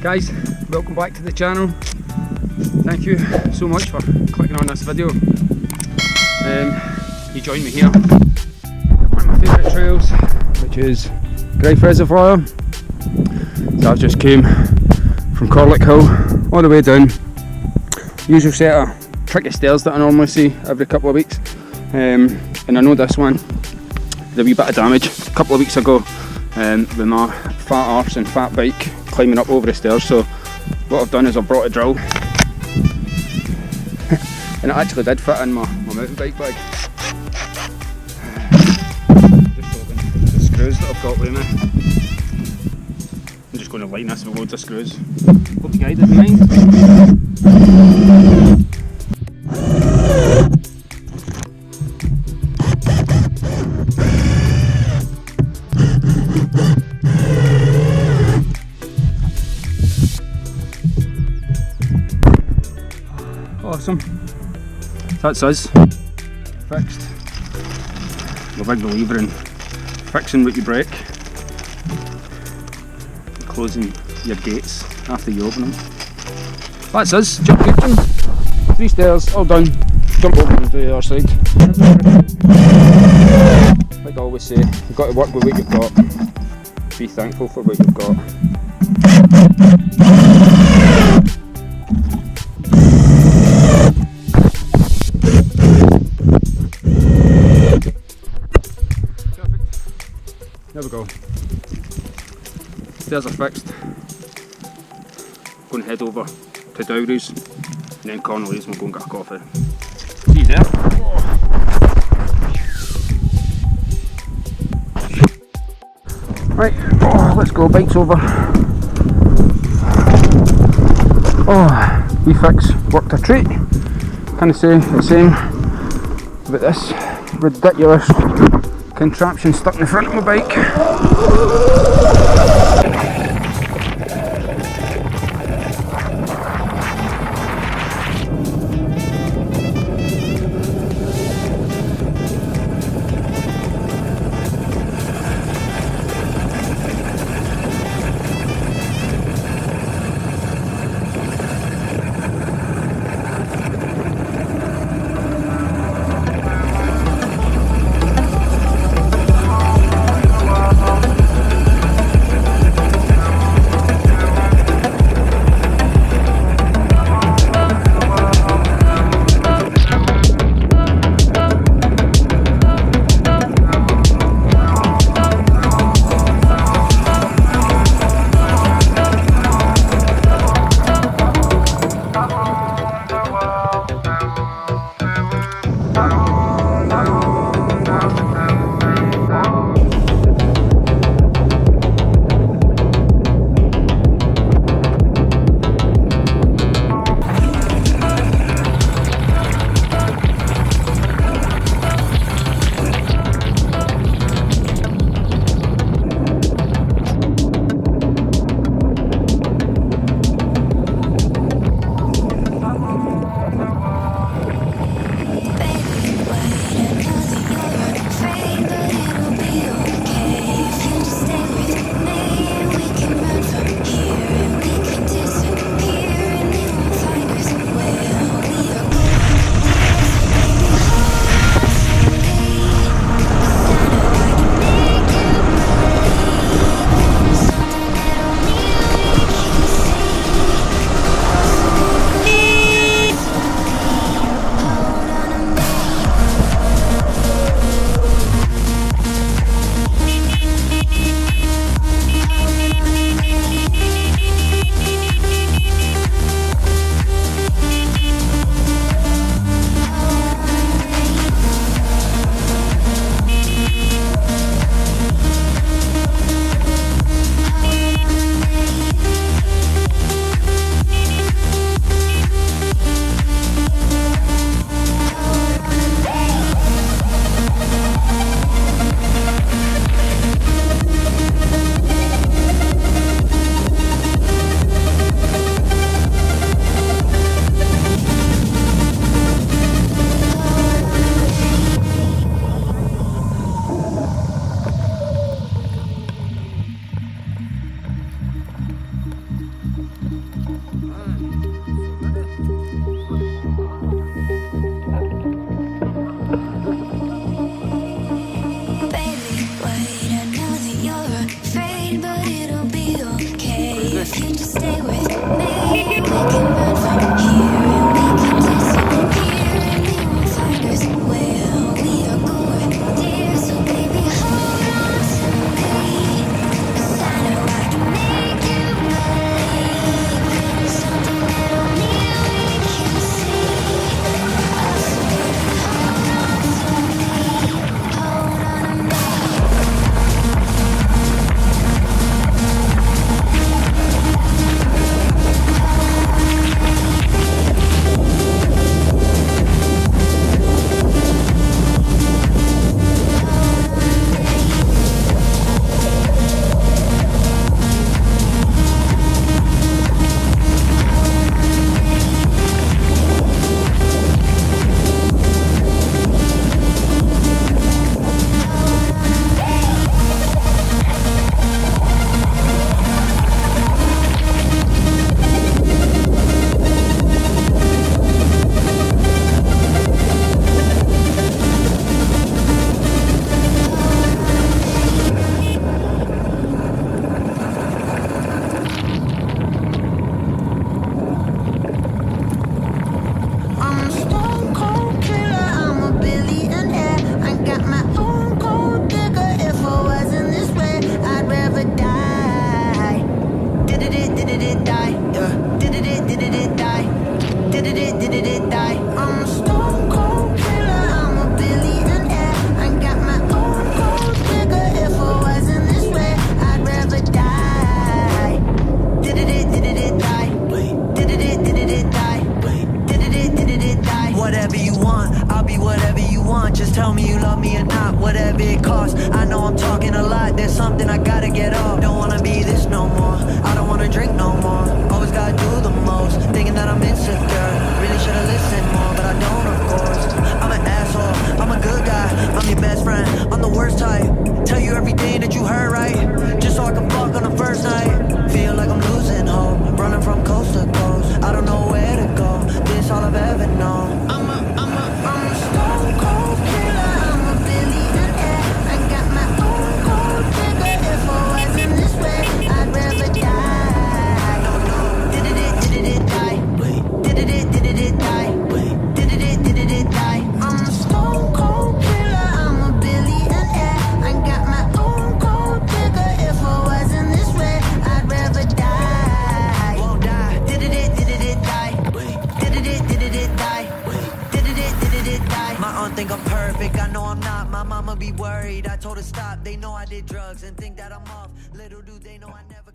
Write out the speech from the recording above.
Guys, welcome back to the channel. Thank you so much for clicking on this video. You joined me here, one of my favourite trails, which is Gryffe Reservoir. So I've just came from Corlic Hill all the way down. Usual set of tricky stairs that I normally see every couple of weeks, and I know this one did a wee bit of damage a couple of weeks ago with my fat arse and fat bike climbing up over the stairs. So what I've done is I've brought a drill and it actually did fit in my mountain bike bag. Just open the screws that I've got with me. I'm just going to line this with loads of screws. Hope you guys didn't mind. Awesome. That's us fixed. I'm a big believer in fixing what you break, closing your gates after you open them. That's us. Jump kitchen. 3 stairs, all done. Jump over to the other side. Like I always say, you've got to work with what you've got. Be thankful for what you've got. There we go. Stairs are fixed. Going to head over to Dowry's and then Connolly's and we'll go and get a coffee. See you there. Right, let's go. Bike's over. We fix worked a treat. Kind of say the same about this ridiculous contraption stuck in the front of my bike. want, just tell me you love me or not, whatever it costs. I know I'm talking a lot, there's something I gotta get off. Don't wanna be this no more, I don't wanna drink no more. Always gotta do the most, thinking that I'm insecure. Really should've listened more, but I don't, of course. I'm an asshole, I'm a good guy, I'm your best friend, I'm the worst type. Tell you everything that you heard right, just so I can fuck on the first night. Feel like I'm losing hope, running from coast to coast. I don't know where to go, this all I've ever known. I'm a stone cold killer, I'm a billionaire. I got my own cold trigger. If I wasn't this way, I'd rather die. No, did it die? Wait, did it die? Wait, did it die? I'm a stone cold killer, I'm a billionaire. I got my own cold trigger. If I wasn't this way, I'd rather die. Won't die. Did it die? Wait, did it die? Wait, did it die? My aunt think I'm perfect, I know I'm not. My mama be worried, I told her stop. They know I did drugs and think that I'm off. Little do they know I never